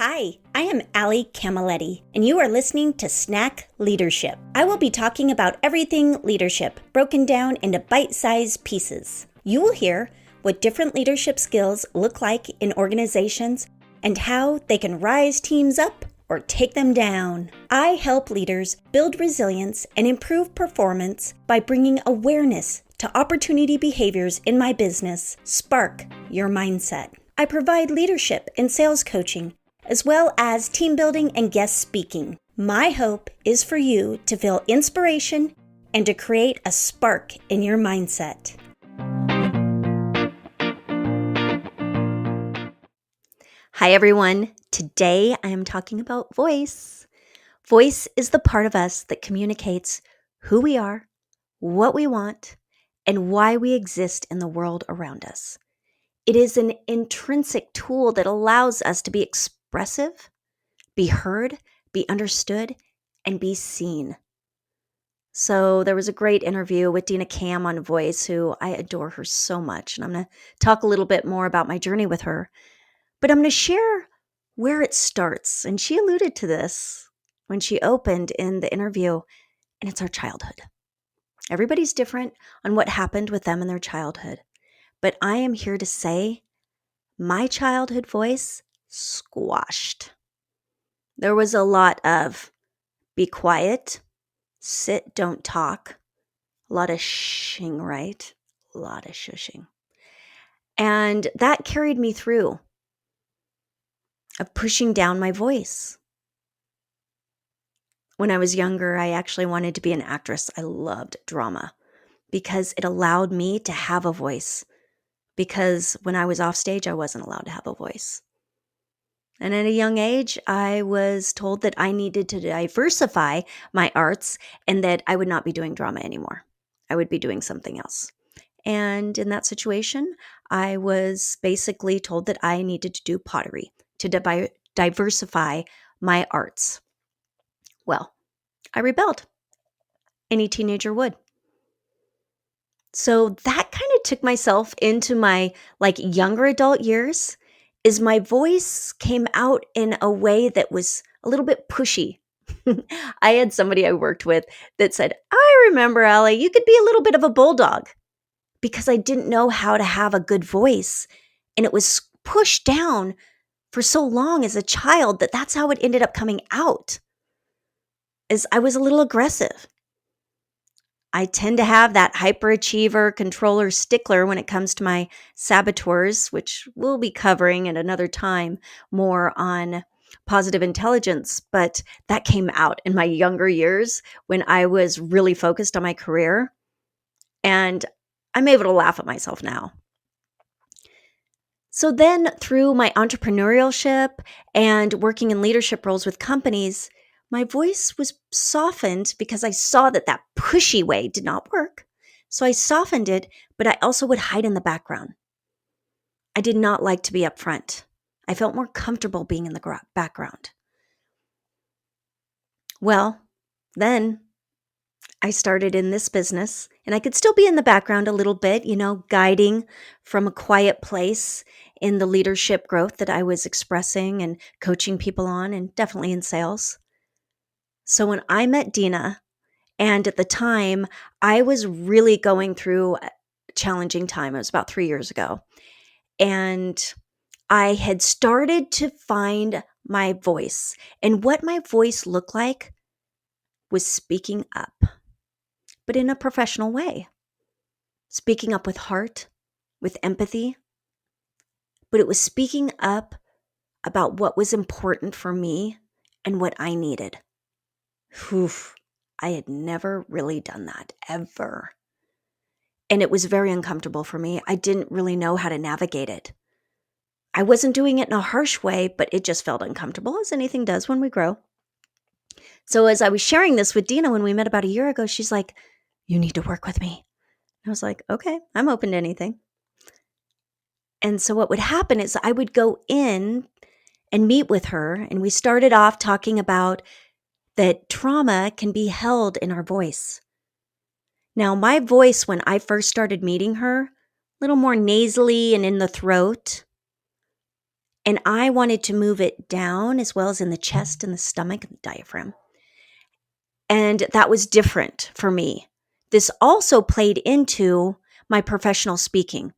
Hi, I am Allie Camilletti, and you are listening to Snack Leadership. I will be talking about everything leadership, broken down into bite-sized pieces. You will hear what different leadership skills look like in organizations and how they can rise teams up or take them down. I help leaders build resilience and improve performance by bringing awareness to opportunity behaviors in my business. Spark your mindset. I provide leadership and sales coaching, as well as team building and guest speaking. My hope is for you to feel inspiration and to create a spark in your mindset. Hi everyone. Today I am talking about voice. Voice is the part of us that communicates who we are, what we want, and why we exist in the world around us. It is an intrinsic tool that allows us to be expressive, be heard, be understood, and be seen. So there was a great interview with Dina Cam on Voice, who I adore her so much. And I'm going to talk a little bit more about my journey with her. But I'm going to share where it starts. And she alluded to this when she opened in the interview, and it's our childhood. Everybody's different on what happened with them in their childhood. But I am here to say my childhood voice squashed. There was a lot of be quiet, sit, don't talk, a lot of shhing, right? A lot of shushing. And that carried me through of pushing down my voice. When I was younger, I actually wanted to be an actress. I loved drama because it allowed me to have a voice. Because when I was off stage, I wasn't allowed to have a voice. And at a young age, I was told that I needed to diversify my arts and that I would not be doing drama anymore. I would be doing something else. And in that situation, I was basically told that I needed to do pottery to diversify my arts. Well, I rebelled. Any teenager would. So that kind of took myself into my younger adult years. Is my voice came out in a way that was a little bit pushy. I had somebody I worked with that said, I remember, Allie, you could be a little bit of a bulldog, because I didn't know how to have a good voice. And it was pushed down for so long as a child that that's how it ended up coming out, is I was a little aggressive. I tend to have that hyperachiever, controller, stickler when it comes to my saboteurs, which we'll be covering at another time more on positive intelligence. But that came out in my younger years when I was really focused on my career. And I'm able to laugh at myself now. So then through my entrepreneurship and working in leadership roles with companies, my voice was softened because I saw that that pushy way did not work. So I softened it, but I also would hide in the background. I did not like to be up front. I felt more comfortable being in the background. Well, then I started in this business, and I could still be in the background a little bit, guiding from a quiet place in the leadership growth that I was expressing and coaching people on, and definitely in sales. So when I met Dina, and at the time, I was really going through a challenging time. It was about 3 years ago. And I had started to find my voice. And what my voice looked like was speaking up, but in a professional way. Speaking up with heart, with empathy. But it was speaking up about what was important for me and what I needed. Oof, I had never really done that, ever. And it was very uncomfortable for me. I didn't really know how to navigate it. I wasn't doing it in a harsh way, but it just felt uncomfortable, as anything does when we grow. So as I was sharing this with Dina when we met about a year ago, she's like, you need to work with me. I was like, okay, I'm open to anything. And so what would happen is I would go in and meet with her, and we started off talking about that trauma can be held in our voice. Now, my voice when I first started meeting her, a little more nasally and in the throat. And I wanted to move it down as well as in the chest and the stomach and the diaphragm. And that was different for me. This also played into my professional speaking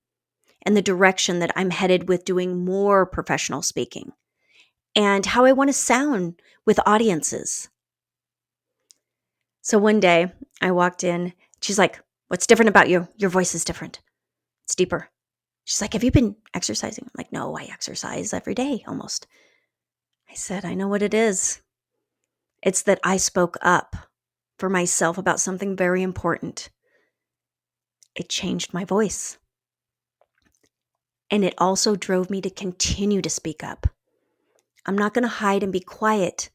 and the direction that I'm headed with doing more professional speaking and how I want to sound with audiences. So one day I walked in. She's like, "What's different about you? Your voice is different. It's deeper." She's like, "Have you been exercising?" I'm like, "No, I exercise every day almost." I said, "I know what it is. It's that I spoke up for myself about something very important. It changed my voice. And it also drove me to continue to speak up. I'm not going to hide and be quiet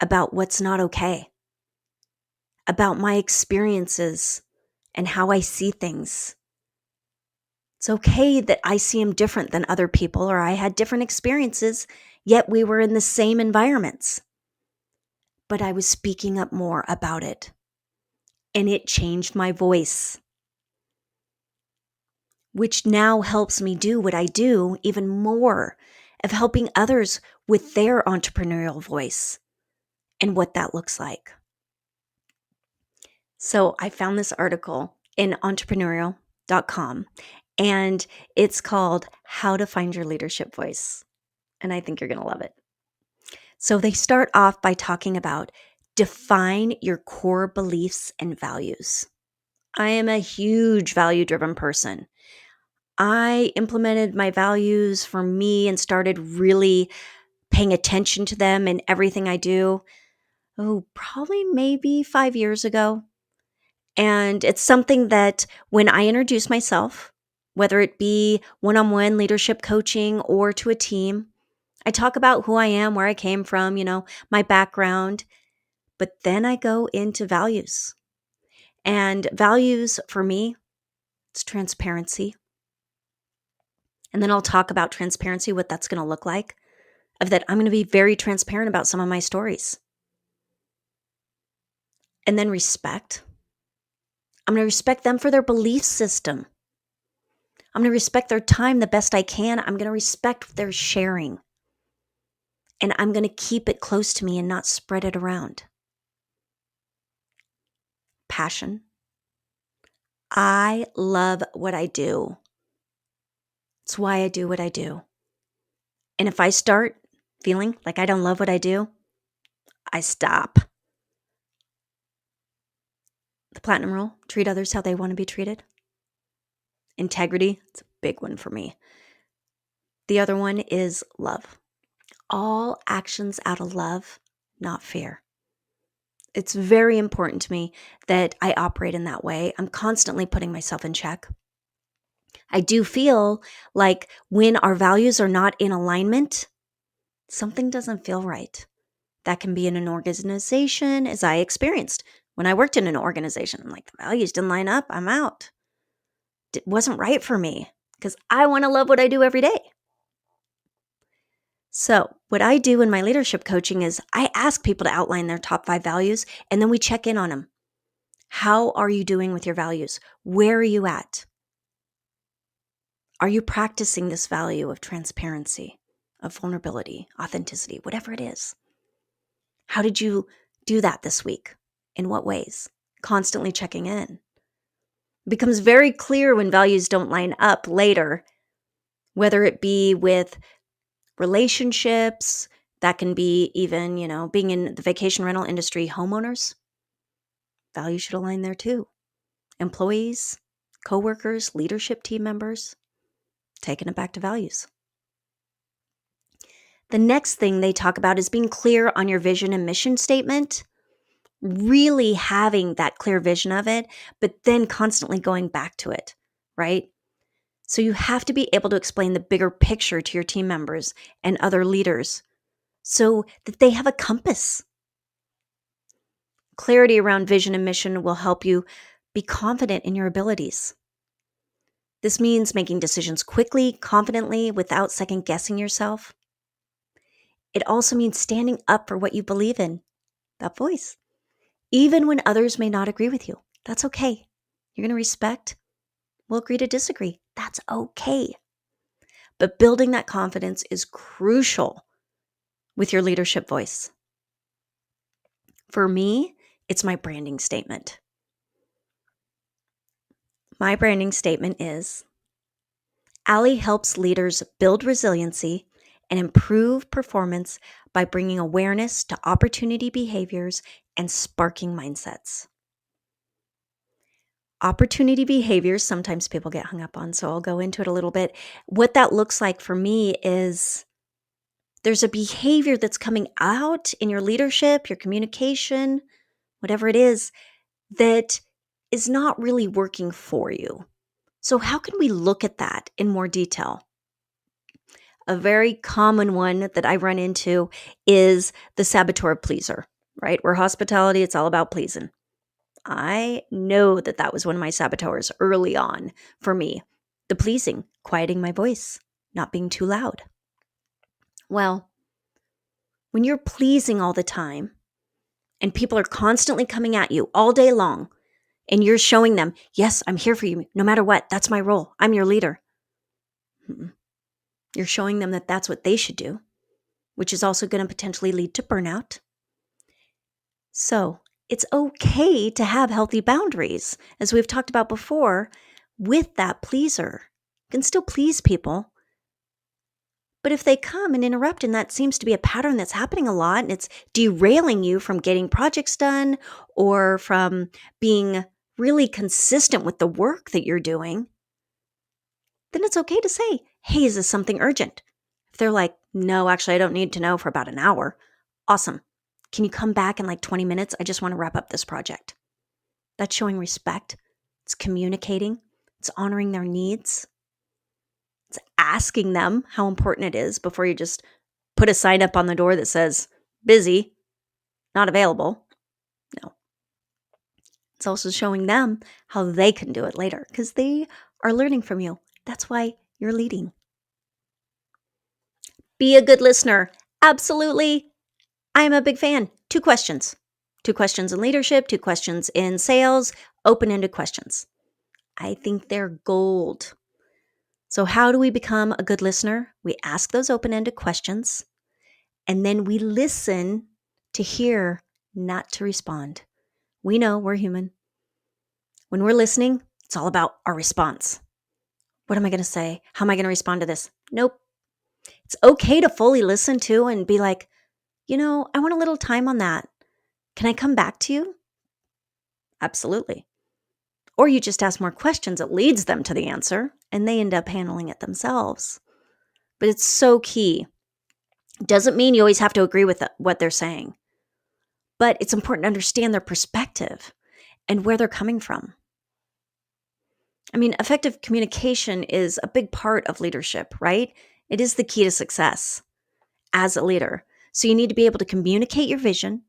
about what's not okay, about my experiences and how I see things. It's okay that I see them different than other people or I had different experiences, yet we were in the same environments. But I was speaking up more about it, and it changed my voice, which now helps me do what I do even more of helping others with their entrepreneurial voice and what that looks like. So I found this article in entrepreneurial.com, and it's called How to Find Your Leadership Voice. And I think you're going to love it. So they start off by talking about define your core beliefs and values. I am a huge value-driven person. I implemented my values for me and started really paying attention to them in everything I do. Probably maybe 5 years ago. And it's something that when I introduce myself, whether it be one-on-one leadership coaching or to a team, I talk about who I am, where I came from, my background, but then I go into values. And values for me, it's transparency. And then I'll talk about transparency, what that's going to look like, of that I'm going to be very transparent about some of my stories. And then respect. I'm going to respect them for their belief system. I'm going to respect their time the best I can. I'm going to respect their sharing. And I'm going to keep it close to me and not spread it around. Passion. I love what I do. It's why I do what I do. And if I start feeling like I don't love what I do, I stop. The platinum rule, treat others how they want to be treated. Integrity, it's a big one for me. The other one is love. All actions out of love, not fear. It's very important to me that I operate in that way. I'm constantly putting myself in check. I do feel like when our values are not in alignment, something doesn't feel right. That can be in an organization, as I experienced when I worked in an organization. I'm like, the values didn't line up. I'm out. It wasn't right for me because I want to love what I do every day. So what I do in my leadership coaching is I ask people to outline their top 5 values, and then we check in on them. How are you doing with your values? Where are you at? Are you practicing this value of transparency, of vulnerability, authenticity, whatever it is? How did you do that this week? In what ways? Constantly checking in. It becomes very clear when values don't line up later, whether it be with relationships, that can be even, being in the vacation rental industry, homeowners. Values should align there too. Employees, coworkers, leadership team members, taking it back to values. The next thing they talk about is being clear on your vision and mission statement, really having that clear vision of it, but then constantly going back to it, right? So you have to be able to explain the bigger picture to your team members and other leaders so that they have a compass. Clarity around vision and mission will help you be confident in your abilities. This means making decisions quickly, confidently, without second guessing yourself. It also means standing up for what you believe in, that voice, even when others may not agree with you. That's okay. You're going to respect. We'll agree to disagree. That's okay. But building that confidence is crucial with your leadership voice. For me, it's my branding statement. My branding statement is, Allie helps leaders build resiliency and improve performance by bringing awareness to opportunity behaviors and sparking mindsets. Opportunity behaviors, sometimes people get hung up on, so I'll go into it a little bit. What that looks like for me is there's a behavior that's coming out in your leadership, your communication, whatever it is, that is not really working for you. So how can we look at that in more detail? A very common one that I run into is the saboteur pleaser, right? We're hospitality, it's all about pleasing. I know that that was one of my saboteurs early on for me. The pleasing, quieting my voice, not being too loud. Well, when you're pleasing all the time and people are constantly coming at you all day long and you're showing them, yes, I'm here for you no matter what. That's my role. I'm your leader. You're showing them that that's what they should do, which is also going to potentially lead to burnout. So it's okay to have healthy boundaries. As we've talked about before, with that pleaser, you can still please people. But if they come and interrupt, and that seems to be a pattern that's happening a lot, and it's derailing you from getting projects done or from being really consistent with the work that you're doing, then it's okay to say, hey, is this something urgent? If they're like, no, actually, I don't need to know for about an hour. Awesome. Can you come back in like 20 minutes? I just want to wrap up this project. That's showing respect. It's communicating. It's honoring their needs. It's asking them how important it is before you just put a sign up on the door that says, busy, not available. No. It's also showing them how they can do it later because they are learning from you. That's why you're leading. Be a good listener. Absolutely. I am a big fan. 2 questions. 2 questions in leadership, 2 questions in sales, open-ended questions. I think they're gold. So how do we become a good listener? We ask those open-ended questions, and then we listen to hear, not to respond. We know we're human. When we're listening, it's all about our response. What am I going to say? How am I going to respond to this? Nope. It's okay to fully listen to and be like, I want a little time on that. Can I come back to you? Absolutely. Or you just ask more questions. It leads them to the answer and they end up handling it themselves. But it's so key. Doesn't mean you always have to agree with what they're saying. But it's important to understand their perspective and where they're coming from. I mean, effective communication is a big part of leadership, right? It is the key to success as a leader. So you need to be able to communicate your vision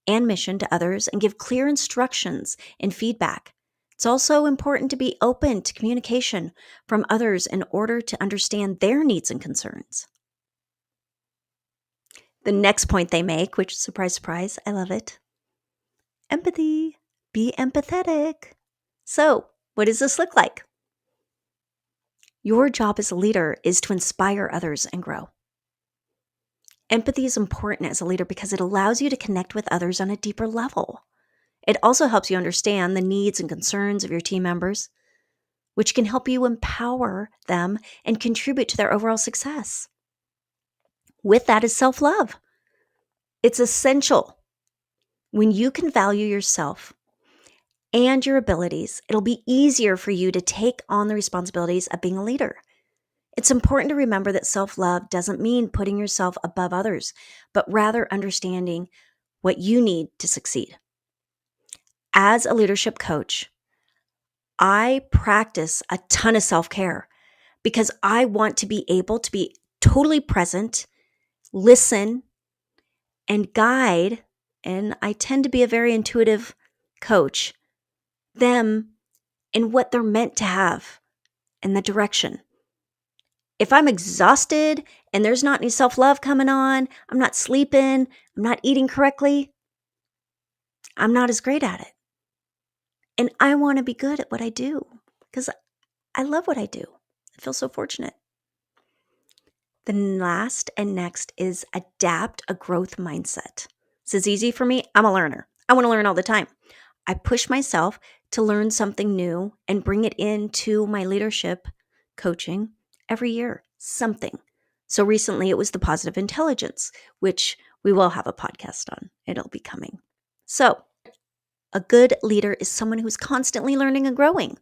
and mission to others and give clear instructions and feedback. It's also important to be open to communication from others in order to understand their needs and concerns. The next point they make, which, surprise, surprise, I love it. Empathy. Be empathetic. So, what does this look like? Your job as a leader is to inspire others and grow. Empathy is important as a leader because it allows you to connect with others on a deeper level. It also helps you understand the needs and concerns of your team members, which can help you empower them and contribute to their overall success. With that is self-love. It's essential. When you can value yourself and your abilities, it'll be easier for you to take on the responsibilities of being a leader. It's important to remember that self-love doesn't mean putting yourself above others, but rather understanding what you need to succeed. As a leadership coach, I practice a ton of self-care because I want to be able to be totally present, listen, and guide, and I tend to be a very intuitive coach, them in what they're meant to have and the direction. If I'm exhausted and there's not any self-love coming on, I'm not sleeping, I'm not eating correctly, I'm not as great at it. And I want to be good at what I do because I love what I do. I feel so fortunate. The last and next is adapt a growth mindset. This is easy for me. I'm a learner. I want to learn all the time. I push myself to learn something new and bring it into my leadership coaching every year, something. So recently it was the positive intelligence, which we will have a podcast on. It'll be coming. So a good leader is someone who's constantly learning and growing.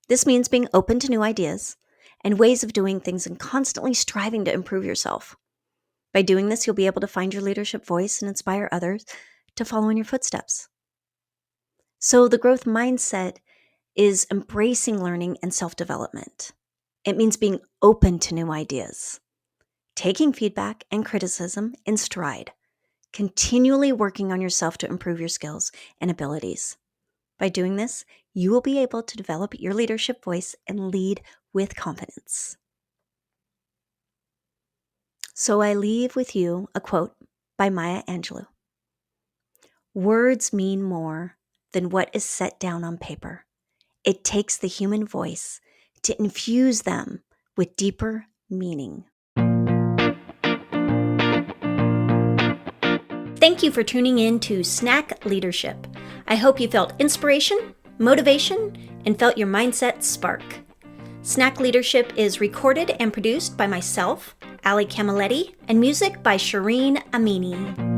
This means being open to new ideas and ways of doing things and constantly striving to improve yourself. By doing this, you'll be able to find your leadership voice and inspire others to follow in your footsteps. So the growth mindset is embracing learning and self-development. It means being open to new ideas, taking feedback and criticism in stride, continually working on yourself to improve your skills and abilities. By doing this, you will be able to develop your leadership voice and lead with confidence. So I leave with you a quote by Maya Angelou. Words mean more than what is set down on paper. It takes the human voice to infuse them with deeper meaning. Thank you for tuning in to Snack Leadership. I hope you felt inspiration, motivation, and felt your mindset spark. Snack Leadership is recorded and produced by myself, Ali Camilletti, and music by Shireen Amini.